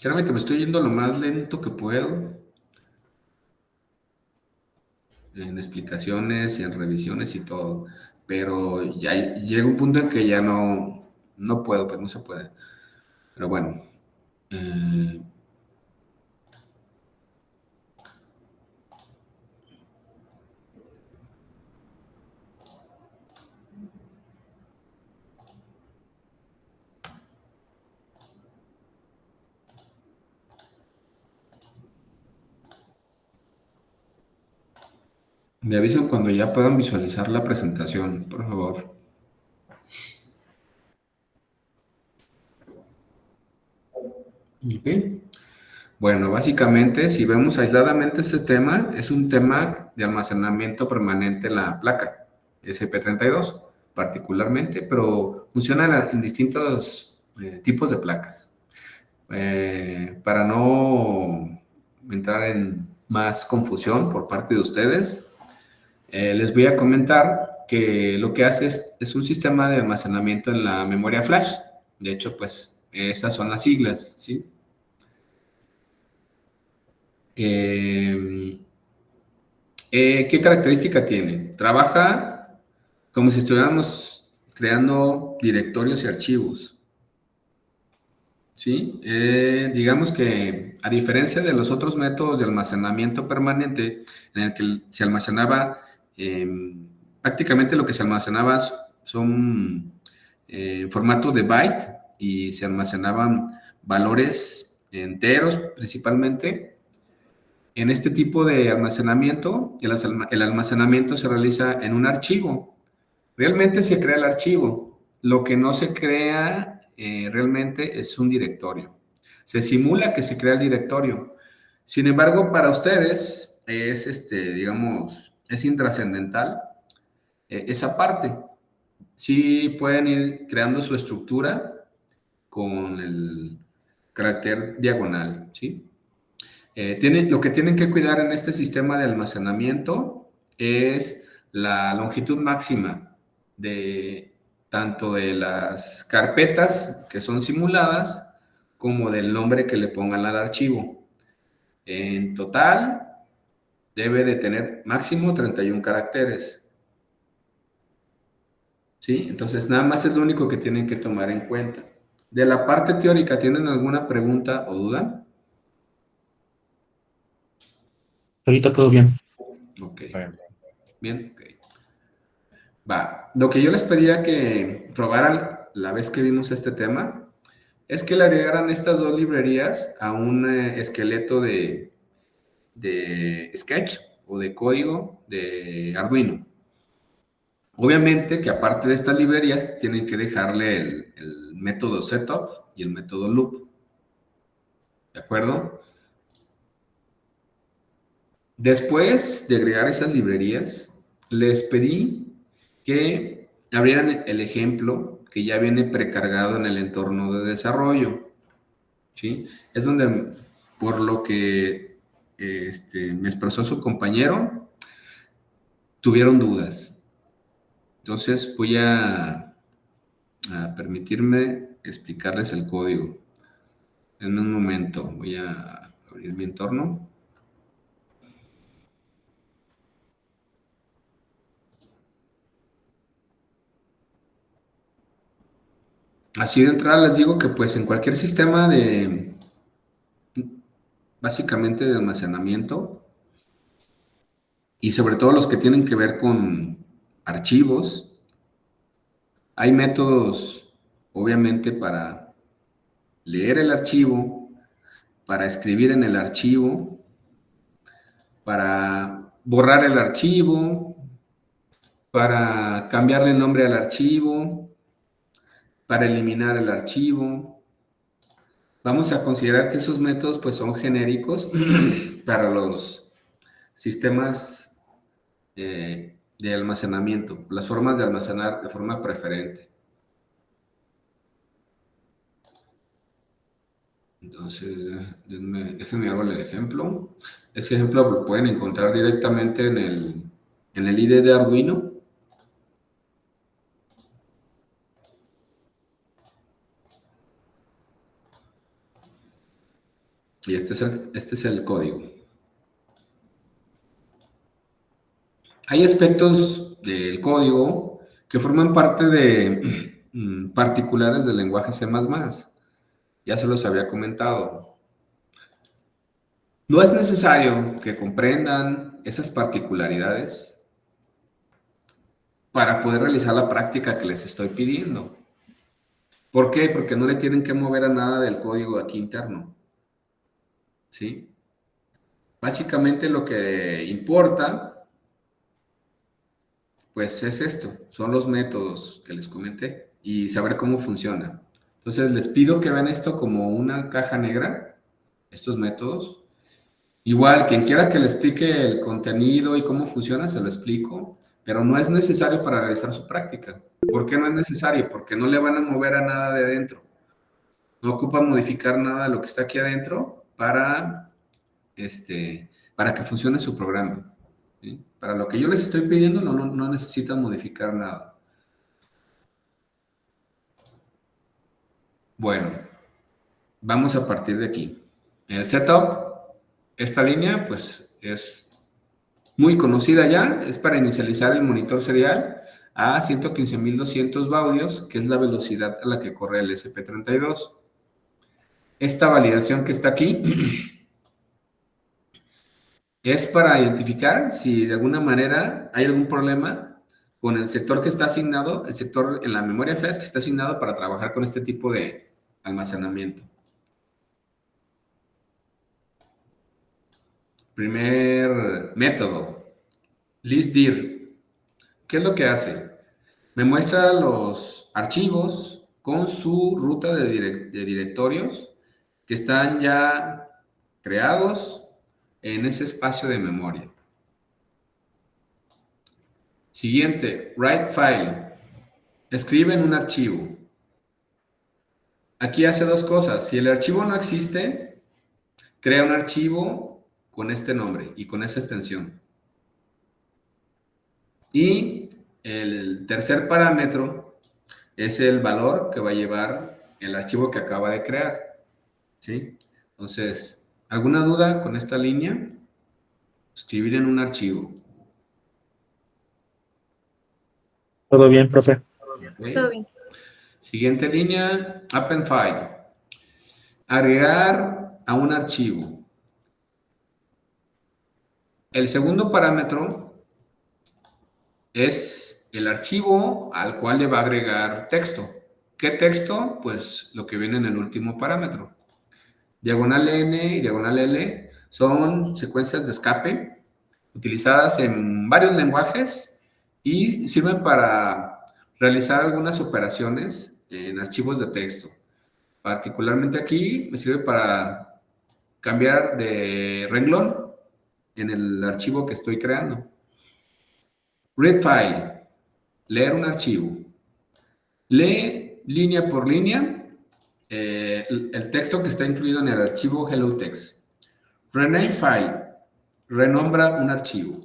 Créeme que me estoy yendo lo más lento que puedo en explicaciones y en revisiones y todo, pero ya llega un punto en que ya no puedo, pues no se puede. Pero bueno, eh, me avisan cuando ya puedan visualizar la presentación, por favor. Ok. Bueno, básicamente, si vemos aisladamente este tema, es un tema de almacenamiento permanente en la placa SP32, particularmente, pero funciona en distintos tipos de placas. Para no entrar en más confusión por parte de ustedes, les voy a comentar que lo que hace es un sistema de almacenamiento en la memoria flash. De hecho, pues esas son las siglas, ¿sí? Eh, ¿Qué característica tiene? Trabaja como si estuviéramos creando directorios y archivos, ¿sí? Digamos que a diferencia de los otros métodos de almacenamiento permanente, en el que se almacenaba, eh, prácticamente lo que se almacenaba son formato de byte y se almacenaban valores enteros principalmente. En este tipo de almacenamiento, el almacenamiento se realiza en un archivo. Realmente se crea el archivo. Lo que no se crea realmente es un directorio. Se simula que se crea el directorio. Sin embargo, para ustedes es, digamos, es intrascendental esa parte. Sí pueden ir creando su estructura con el carácter diagonal, ¿sí? Lo que tienen que cuidar en este sistema de almacenamiento es la longitud máxima de tanto de las carpetas que son simuladas como del nombre que le pongan al archivo. En total, debe de tener máximo 31 caracteres. ¿Sí? Entonces, nada más es lo único que tienen que tomar en cuenta. De la parte teórica, ¿tienen alguna pregunta o duda? Ahorita todo bien. Ok, bien, ok. Va, lo que yo les pedía que probaran la vez que vimos este tema es que le agregaran estas dos librerías a un esqueleto de Sketch o de código de Arduino. Obviamente que aparte de estas librerías tienen que dejarle el método setup y el método loop, ¿de acuerdo? Después de agregar esas librerías, les pedí que abrieran el ejemplo que ya viene precargado en el entorno de desarrollo, ¿sí? Es donde, por lo que me expresó su compañero, tuvieron dudas. Entonces voy a permitirme explicarles el código. En un momento voy a abrir mi entorno. Así de entrada les digo que pues en cualquier sistema de, básicamente de almacenamiento, y sobre todo los que tienen que ver con archivos, hay métodos, obviamente, para leer el archivo, para escribir en el archivo, para borrar el archivo, para cambiarle el nombre al archivo, para eliminar el archivo. Vamos a considerar que esos métodos pues son genéricos para los sistemas de almacenamiento, las formas de almacenar de forma preferente. Entonces, déjenme hago el ejemplo. Ese ejemplo lo pueden encontrar directamente en el IDE de Arduino. Y este es el código. Hay aspectos del código que forman parte de particulares del lenguaje C++. Ya se los había comentado. No es necesario que comprendan esas particularidades para poder realizar la práctica que les estoy pidiendo. ¿Por qué? Porque no le tienen que mover a nada del código aquí interno. ¿Sí? Básicamente lo que importa, pues es esto, son los métodos que les comenté y saber cómo funciona. Entonces les pido que vean esto como una caja negra, estos métodos. Igual, quien quiera que le explique el contenido y cómo funciona, se lo explico, pero no es necesario para realizar su práctica. ¿Por qué no es necesario? Porque no le van a mover a nada de adentro. No ocupa modificar nada de lo que está aquí adentro para que funcione su programa. ¿Sí? Para lo que yo les estoy pidiendo, no necesitan modificar nada. Bueno, vamos a partir de aquí. El setup, esta línea, pues es muy conocida ya, es para inicializar el monitor serial a 115.200 baudios, que es la velocidad a la que corre el SP32. Esta validación que está aquí es para identificar si de alguna manera hay algún problema con el sector que está asignado, el sector en la memoria flash que está asignado para trabajar con este tipo de almacenamiento. Primer método, listdir. ¿Qué es lo que hace? Me muestra los archivos con su ruta de directorios que están ya creados en ese espacio de memoria. Siguiente, write file. Escribe en un archivo. Aquí hace dos cosas. Si el archivo no existe, crea un archivo con este nombre y con esa extensión. Y el tercer parámetro es el valor que va a llevar el archivo que acaba de crear. ¿Sí? Entonces, ¿alguna duda con esta línea? Escribir en un archivo. Todo bien, profe. ¿Okay? Todo bien. Siguiente línea, append file. Agregar a un archivo. El segundo parámetro es el archivo al cual le va a agregar texto. ¿Qué texto? Pues lo que viene en el último parámetro. Diagonal N y diagonal L son secuencias de escape utilizadas en varios lenguajes y sirven para realizar algunas operaciones en archivos de texto. Particularmente aquí me sirve para cambiar de renglón en el archivo que estoy creando. Read file, leer un archivo. Lee línea por línea el texto que está incluido en el archivo hello text. Rename file, renombra un archivo.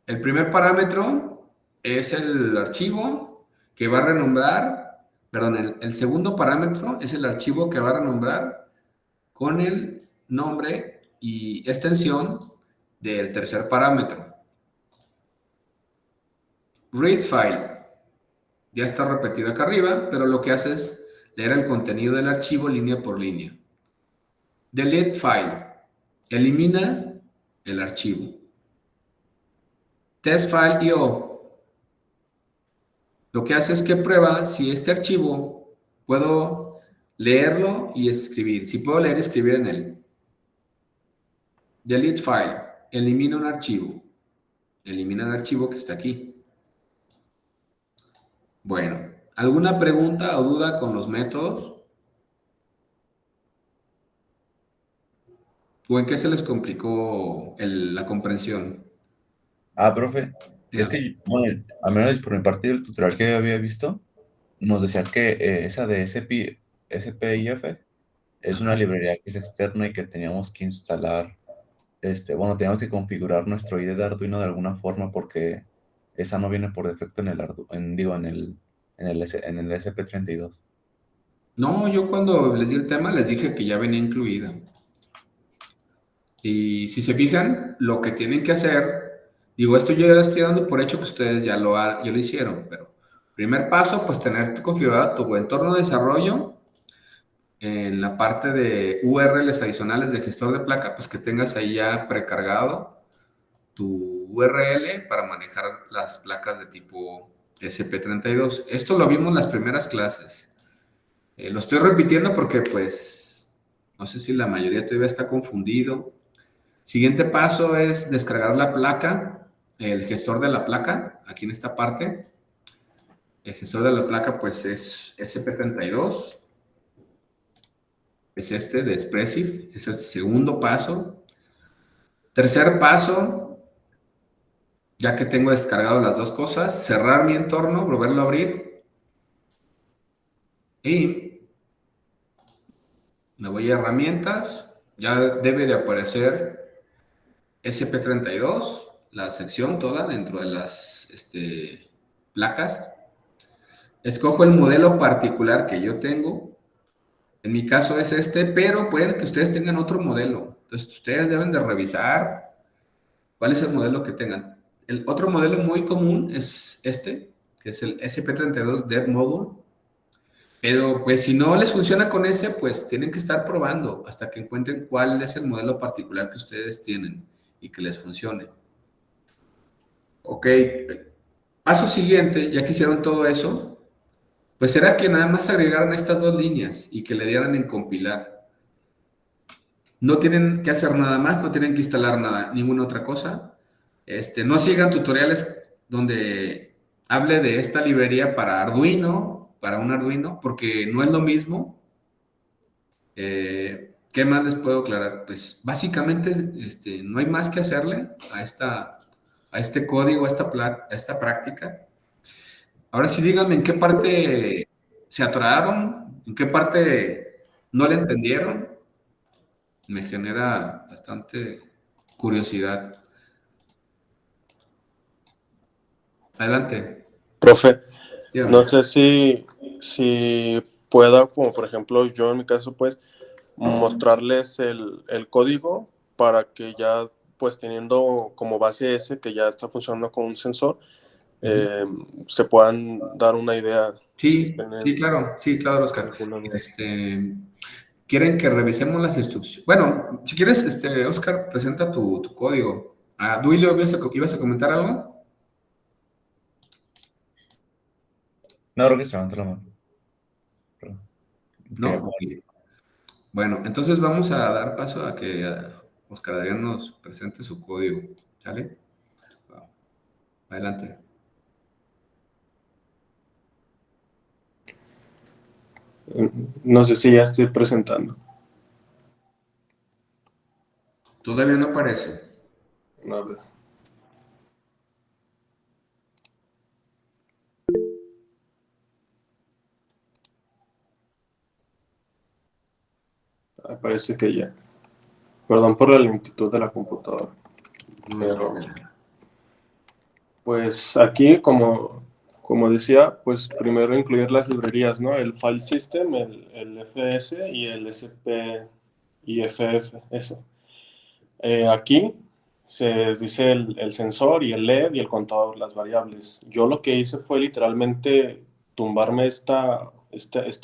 El primer parámetro es el archivo que va a renombrar, perdón, el segundo parámetro es el archivo que va a renombrar con el nombre y extensión del tercer parámetro. Read file, ya está repetido acá arriba, pero lo que hace es leer el contenido del archivo línea por línea. Delete file, elimina el archivo. Test file IO, lo que hace es que prueba si este archivo puedo leerlo y escribir, si puedo leer y escribir en él. Delete file, elimina un archivo. Elimina el archivo que está aquí. Bueno, ¿alguna pregunta o duda con los métodos? ¿O en qué se les complicó la comprensión? Profe, es Ya. que, bueno, al menos por mi parte del tutorial que había visto, nos decía que esa de SPIF es una librería que es externa y que teníamos que instalar, bueno, teníamos que configurar nuestro IDE de Arduino de alguna forma porque esa no viene por defecto en el digo, en el SP32. No, yo cuando les di el tema les dije que ya venía incluida. Y si se fijan, lo que tienen que hacer, digo, esto yo ya lo estoy dando por hecho que ustedes ya lo hicieron, pero primer paso, pues tener configurado tu entorno de desarrollo en la parte de URLs adicionales de gestor de placa, pues que tengas ahí ya precargado tu URL para manejar las placas de tipo SP32. Esto lo vimos en las primeras clases. Lo estoy repitiendo porque pues no sé si la mayoría todavía está confundido. Siguiente paso es descargar la placa, el gestor de la placa, aquí en esta parte. El gestor de la placa pues es SP32, es este de Expressive, es el segundo paso. Tercer paso, ya que tengo descargado las dos cosas, cerrar mi entorno, volverlo a abrir y me voy a herramientas, ya debe de aparecer SP32, la sección toda dentro de las placas. Escojo el modelo particular que yo tengo. En mi caso es este, pero puede que ustedes tengan otro modelo. Entonces, ustedes deben de revisar cuál es el modelo que tengan. El otro modelo muy común es este, que es el SP32 Dev Module. Pero pues si no les funciona con ese, pues tienen que estar probando hasta que encuentren cuál es el modelo particular que ustedes tienen y que les funcione. Ok, paso siguiente, ya que hicieron todo eso, pues será que nada más agregaran estas dos líneas y que le dieran en compilar. No tienen que hacer nada más, no tienen que instalar nada, ninguna otra cosa. No sigan tutoriales donde hable de esta librería para Arduino, para un Arduino, porque no es lo mismo. ¿Qué más les puedo aclarar? Pues básicamente no hay más que hacerle a este código, a esta práctica. Ahora sí díganme en qué parte se atoraron, en qué parte no le entendieron. Me genera bastante curiosidad. Adelante, Profe, no dígame. sé si pueda, como por ejemplo yo en mi caso, pues mostrarles el código para que ya, pues teniendo como base ese que ya está funcionando con un sensor, Ujú. eh, se puedan dar una idea si tienen Sí, claro, Oscar. alguna duda. ¿Quieren que revisemos las instrucciones? Bueno, si quieres, Oscar, presenta tu código. Duilio, ¿ibas a comentar algo? No, creo que se levantó la mano. Perdón. No. Que, Ok. Bueno, entonces vamos a dar paso a que Oscar Adrián nos presente su código. ¿Sale? Va, adelante. No sé si ya estoy presentando. Todavía no aparece. A ver. Parece que ya. Perdón por la lentitud de la computadora. No hay Pero, problema. pues aquí, como decía, pues primero incluir las librerías, ¿no? El file system, el FS y el SP y FF, eso. Aquí se dice el sensor y el LED y el contador, las variables. Yo lo que hice fue literalmente tumbarme esta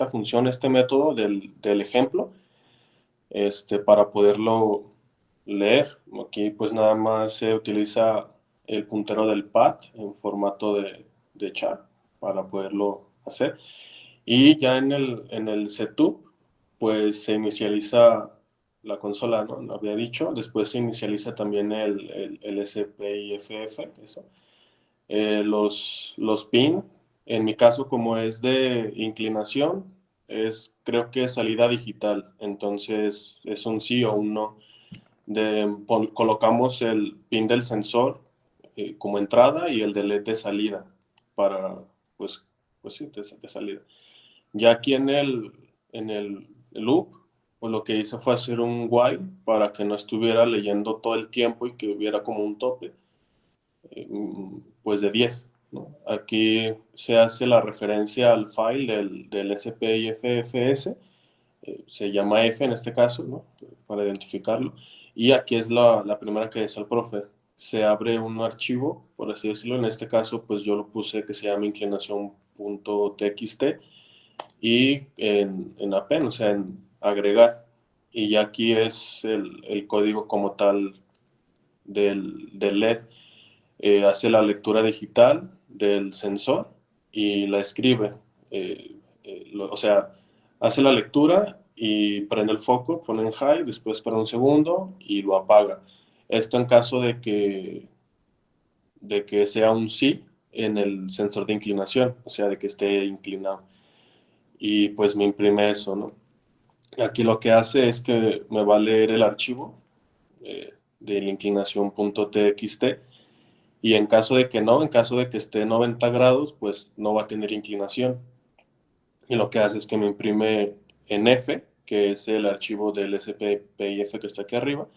función, este método del ejemplo, para poderlo leer. Aquí pues nada más se utiliza el puntero del pad en formato de char para poderlo hacer. Y ya en el setup pues se inicializa la consola, ¿no? Lo había dicho. Después se inicializa también el SPIFF, eso. Los pin, en mi caso como es de inclinación, creo que es salida digital. Entonces es un sí o un no colocamos el pin del sensor como entrada y el de LED de salida para, pues, pues sí, de salida. Ya aquí en el loop, pues lo que hice fue hacer un while para que no estuviera leyendo todo el tiempo y que hubiera como un tope, pues de 10, ¿no? Aquí se hace la referencia al file del SPIFFS, se llama F en este caso, ¿no? Para identificarlo. Y aquí es la primera que decía el profe. Se abre un archivo, por así decirlo. En este caso, pues yo lo puse que se llama inclinación.txt y en append, o sea, en agregar. Y ya aquí es el código como tal del LED. Hace la lectura digital del sensor y la escribe. O sea, hace la lectura y prende el foco, pone en high, después para un segundo y lo apaga. Esto en caso de que sea un sí en el sensor de inclinación, o sea, de que esté inclinado. Y pues me imprime eso, ¿no? Aquí lo que hace es que me va a leer el archivo de la inclinación.txt y en caso de que no, en caso de que esté 90 grados, pues no va a tener inclinación. Y lo que hace es que me imprime en F, que es el archivo del SPIF que está aquí arriba,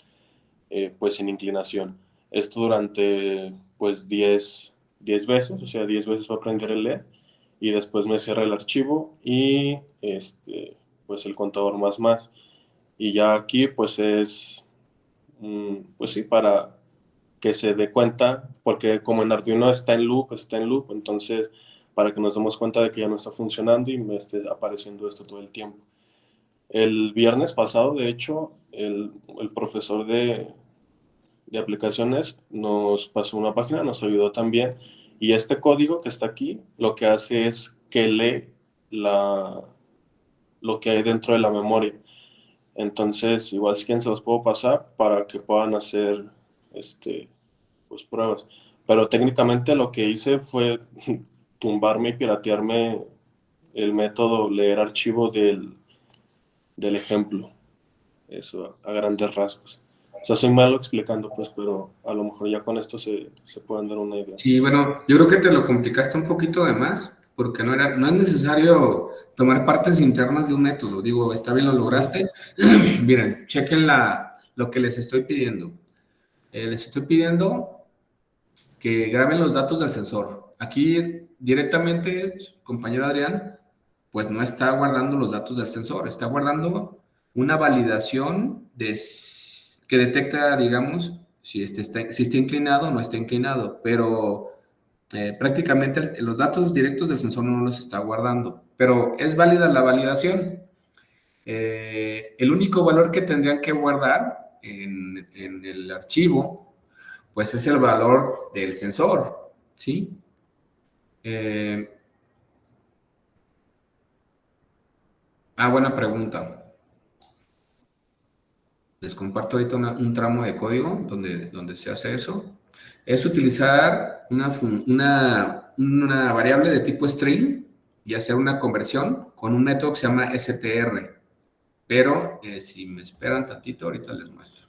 pues sin inclinación. Esto durante pues 10 veces, o sea, 10 veces va a prender el LED y después me cierra el archivo y pues el contador más. Y ya aquí pues es, pues sí, para que se dé cuenta, porque como en Arduino está en loop, entonces para que nos demos cuenta de que ya no está funcionando y me esté apareciendo esto todo el tiempo. El viernes pasado, de hecho, el profesor de aplicaciones nos pasó una página, nos ayudó también, y este código que está aquí lo que hace es que lee lo que hay dentro de la memoria. Entonces, igual si quieren se los puedo pasar para que puedan hacer pues pruebas. Pero técnicamente lo que hice fue tumbarme y piratearme el método leer archivo del ejemplo. Eso a grandes rasgos. O sea, soy malo explicando, pues, pero a lo mejor ya con esto se pueden dar una idea. Sí, bueno, yo creo que te lo complicaste un poquito de más, porque no es necesario tomar partes internas de un método. Digo, está bien, lo lograste. Miren, chequen lo que les estoy pidiendo. Les estoy pidiendo que graben los datos del sensor. Aquí directamente, compañero Adrián, pues no está guardando los datos del sensor, está guardando una validación que detecta, digamos, si está inclinado o no está inclinado, pero prácticamente los datos directos del sensor no los está guardando, pero es válida la validación. El único valor que tendrían que guardar en el archivo, pues es el valor del sensor, ¿sí? Eh, Buena pregunta. Les comparto ahorita un tramo de código donde se hace eso. Es utilizar una variable de tipo string y hacer una conversión con un método que se llama str. Pero si me esperan tantito, ahorita les muestro.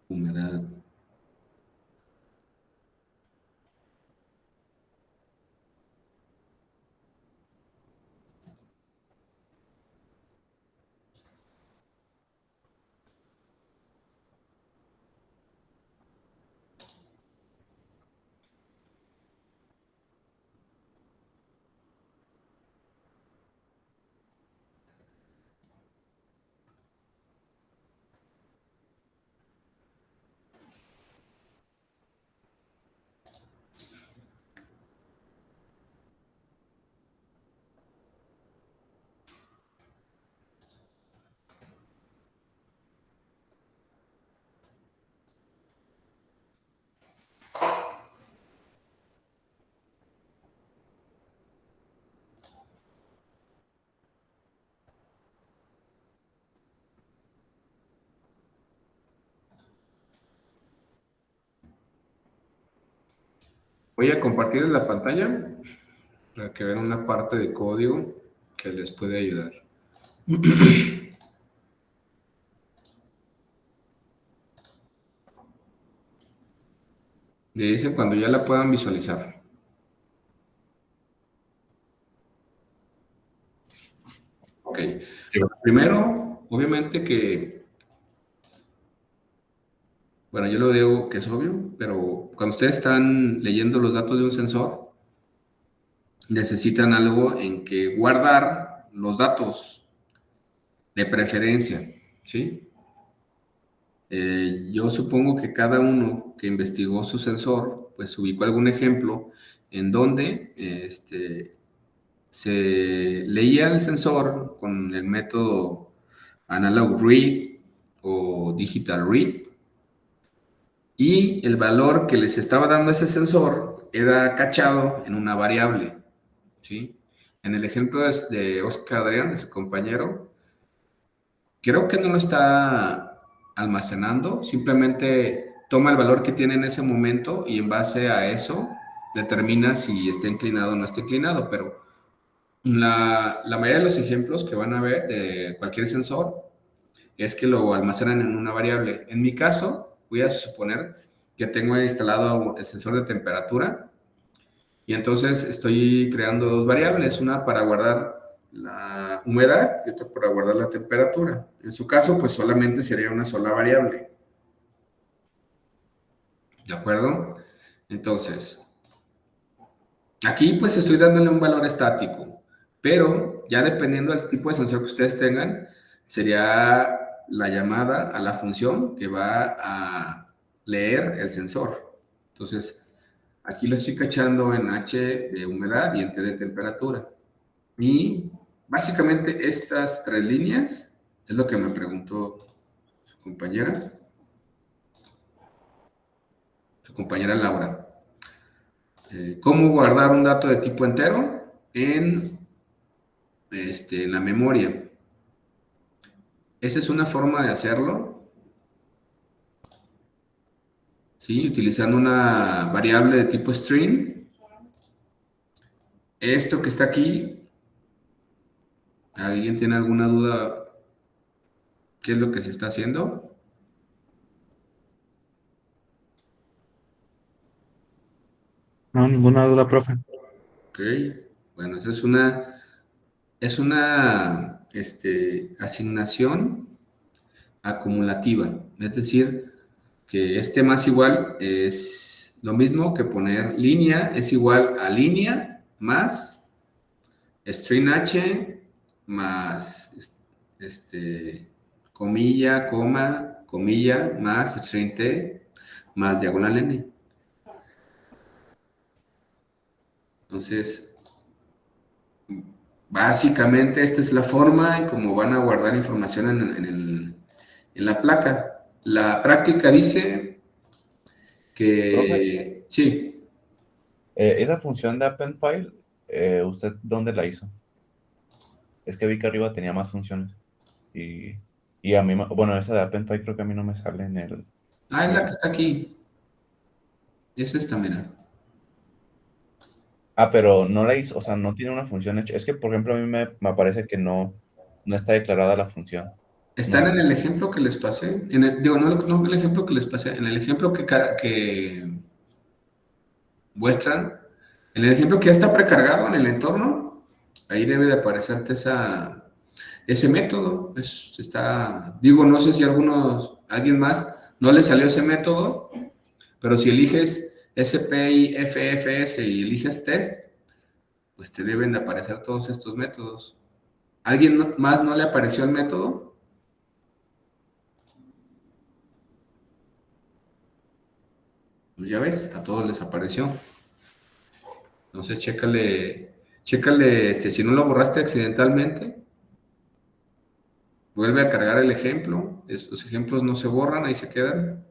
Humedad. Voy a compartirles la pantalla para que vean una parte de código que les puede ayudar. Me dice cuando ya la puedan visualizar. Ok. Bueno, primero, obviamente que, bueno, yo lo digo que es obvio, pero cuando ustedes están leyendo los datos de un sensor, necesitan algo en que guardar los datos de preferencia, ¿sí? Yo supongo que cada uno que investigó su sensor, pues ubicó algún ejemplo en donde se leía el sensor con el método analog read o digital read y el valor que les estaba dando ese sensor era cachado en una variable, ¿sí? En el ejemplo de Oscar Adrián, de su compañero, creo que no lo está almacenando, simplemente toma el valor que tiene en ese momento y en base a eso determina si está inclinado o no está inclinado, pero la mayoría de los ejemplos que van a ver de cualquier sensor es que lo almacenan en una variable. En mi caso, voy a suponer que tengo instalado el sensor de temperatura y entonces estoy creando dos variables, una para guardar la humedad y otra para guardar la temperatura. En su caso, pues solamente sería una sola variable. ¿De acuerdo? Entonces, aquí pues estoy dándole un valor estático, pero ya dependiendo del tipo de sensor que ustedes tengan, sería la llamada a la función que va a leer el sensor. Entonces, aquí lo estoy cachando en H de humedad y en T de temperatura. Y básicamente estas tres líneas es lo que me preguntó su compañera Laura. ¿Cómo guardar un dato de tipo entero en la memoria? Esa es una forma de hacerlo, ¿sí? Utilizando una variable de tipo string. Esto que está aquí, ¿alguien tiene alguna duda qué es lo que se está haciendo? No, ninguna duda, profe. Ok, bueno, esa es una asignación acumulativa, es decir, que este más igual es lo mismo que poner línea es igual a línea más string h más comilla, coma, comilla más string t más diagonal n. Entonces, básicamente esta es la forma en cómo van a guardar información en la placa. La práctica dice Profe, que sí, esa función de append file, ¿usted dónde la hizo? Es que vi que arriba tenía más funciones. Y, y a mí, bueno, esa de append file creo que a mí no me sale en el... es en la el- que está aquí. Es esta, mira. Ah, pero no la hizo, o sea, no tiene una función hecha. Es que, por ejemplo, a mí me parece que no está declarada la función. Están No, en el ejemplo que les pasé. Digo, no el ejemplo que les pasé, en el ejemplo que muestran, en el ejemplo que ya está precargado en el entorno, ahí debe de aparecerte ese método. Digo, no sé si alguien más no le salió ese método, pero si eliges SPI, FFS y eliges test, pues te deben de aparecer todos estos métodos. ¿Alguien más no le apareció el método? Pues ya ves, a todos les apareció. Entonces, chécale, si no lo borraste accidentalmente, vuelve a cargar el ejemplo. Los ejemplos no se borran, ahí se quedan.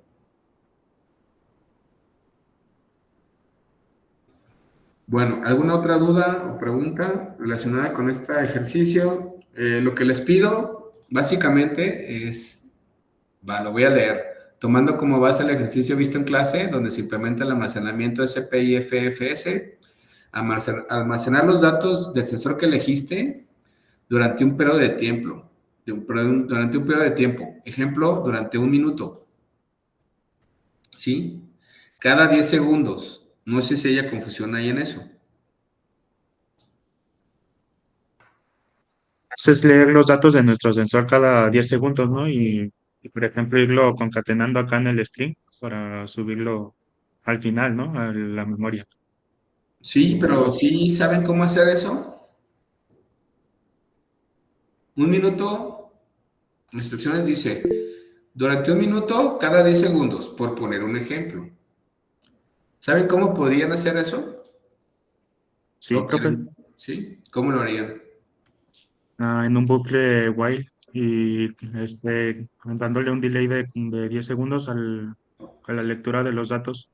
Bueno, ¿alguna otra duda o pregunta relacionada con este ejercicio? Lo que les pido, básicamente, lo voy a leer. Tomando como base el ejercicio visto en clase, donde se implementa el almacenamiento SPI FFS, almacenar los datos del sensor que elegiste durante un periodo de tiempo. Durante un periodo de tiempo. Ejemplo, durante un minuto. ¿Sí? cada 10 segundos. No sé si haya confusión ahí en eso. Es leer los datos de nuestro sensor cada 10 segundos, ¿no? Y, por ejemplo, irlo concatenando acá en el string para subirlo al final, ¿no? A la memoria. Sí, pero ¿sí saben cómo hacer eso? Un minuto, instrucciones dice, durante un minuto, cada 10 segundos, por poner un ejemplo. ¿Saben cómo podrían hacer eso? Sí, ¿O profe. quieren? ¿Sí? ¿Cómo lo harían? En un bucle while y dándole un delay de 10 segundos a la lectura de los datos.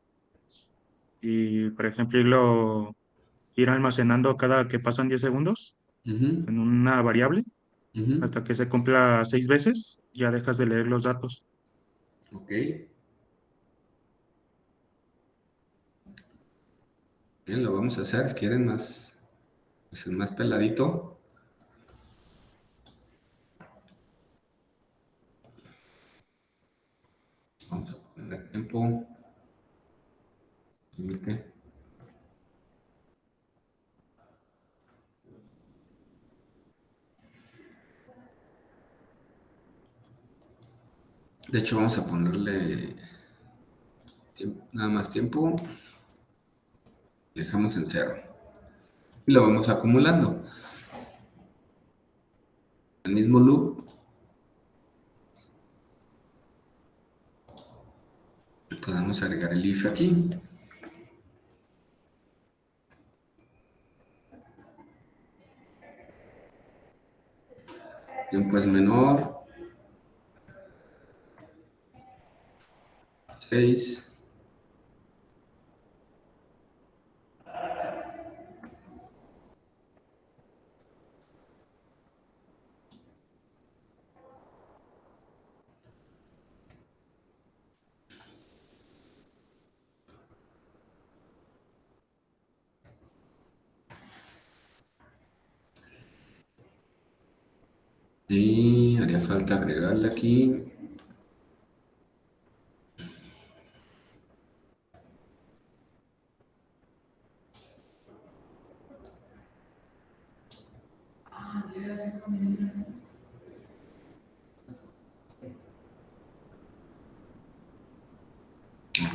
Y, por ejemplo, ir almacenando cada que pasan 10 segundos Ujú, en una variable ujú. hasta que se cumpla 6 veces, ya dejas de leer los datos. Ok. Bien, lo vamos a hacer. Si quieren más, pues, más peladito. Vamos a poner tiempo. Límite. De hecho, vamos a ponerle nada más tiempo. Dejamos en cero. Y lo vamos acumulando. El mismo loop. Podemos agregar el if aquí. Tiempo es menor. 6. Y haría falta agregarle aquí.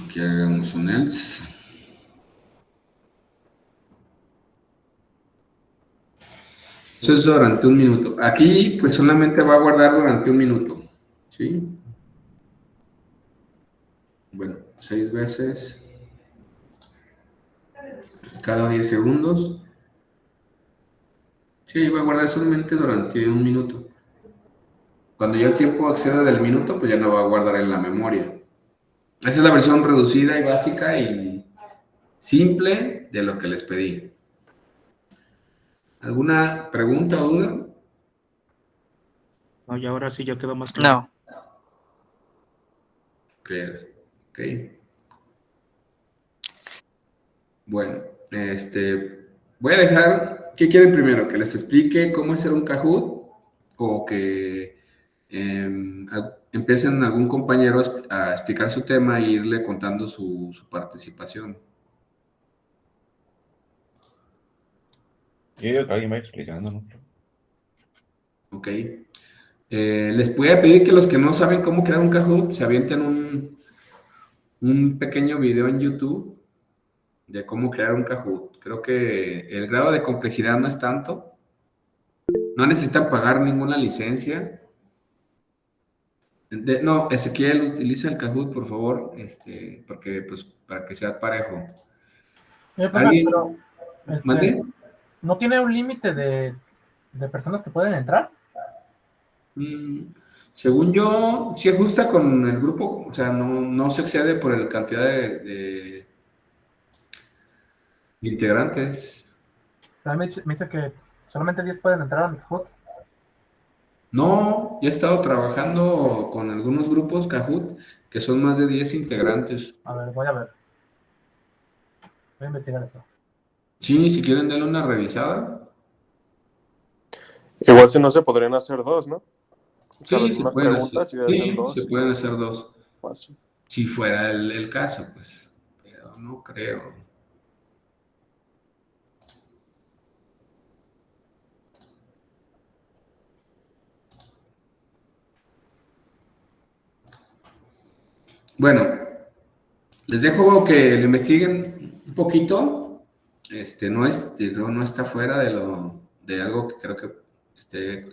Aquí agregamos un else. Eso es durante un minuto. Aquí, pues solamente va a guardar durante un minuto. ¿Sí? Bueno, 6 veces cada 10 segundos. Sí, va a guardar solamente durante un minuto. Cuando ya el tiempo exceda del minuto, pues ya no va a guardar en la memoria. Esa es la versión reducida y básica y simple de lo que les pedí. ¿Alguna pregunta o duda? No, y ahora sí ya quedó más claro. No. Ok. Bueno, voy a dejar, ¿qué quieren primero? ¿Que les explique cómo hacer un Kahoot? ¿O que empiecen algún compañero a explicar su tema e irle contando su participación? Yo digo que alguien va explicando, ¿no? Ok. Les voy a pedir que los que no saben cómo crear un Kahoot se avienten un pequeño video en YouTube de cómo crear un Kahoot. Creo que el grado de complejidad no es tanto. No necesitan pagar ninguna licencia. No, Ezequiel, utiliza el Kahoot, por favor, porque, pues, para que sea parejo. Profe, ¿Alguien? pero ¿Mande? ¿no tiene un límite de personas que pueden entrar? Según yo, sí ajusta con el grupo, o sea, no se excede por la cantidad de integrantes. Realmente me dice que solamente 10 pueden entrar a mi Kahoot. No, ya he estado trabajando con algunos grupos Kahoot que son más de 10 integrantes. A ver, voy a ver. Voy a investigar eso. Sí, si quieren darle una revisada. Igual si no se podrían hacer dos, ¿no? O sea, las Sí, se mismas pueden hacer. preguntas y de hacer Sí, se dos. pueden hacer dos. Fácil. Si fuera el caso, pues. Pero no creo. Bueno, les dejo que lo investiguen un poquito. No está fuera de algo que creo que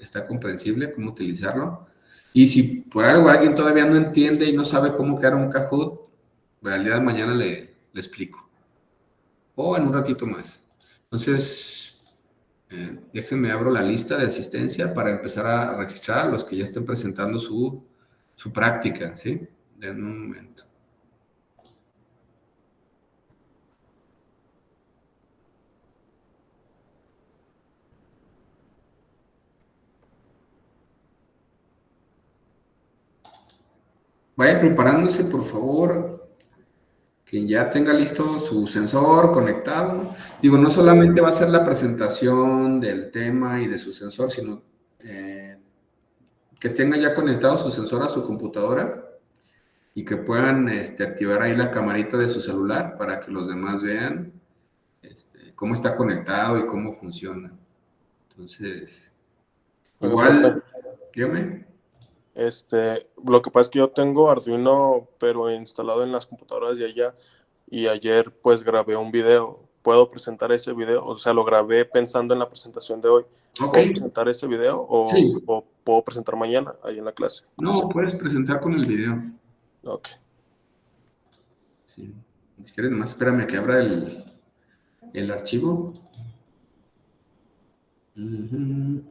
está comprensible, cómo utilizarlo. Y si por algo alguien todavía no entiende y no sabe cómo crear un Kahoot, bueno, al día de mañana le explico. O en un ratito más. Entonces, déjenme abro la lista de asistencia para empezar a registrar a los que ya estén presentando su práctica, ¿sí? Den un momento. Vayan preparándose, por favor. Quien ya tenga listo su sensor conectado. Digo, no solamente va a ser la presentación del tema y de su sensor, sino que tenga ya conectado su sensor a su computadora y que puedan activar ahí la camarita de su celular para que los demás vean cómo está conectado y cómo funciona. Entonces, Profe, igual, dígame. lo que pasa es que yo tengo Arduino, pero instalado en las computadoras de allá, y ayer pues grabé un video. ¿Puedo presentar ese video? O sea, lo grabé pensando en la presentación de hoy. Ok, ¿Puedo presentar ese video sí. o puedo presentar mañana ahí en la clase? Como sea. No, puedes presentar con el video. Ok. Sí. Si quieres, nomás espérame a que abra el archivo. Ujú.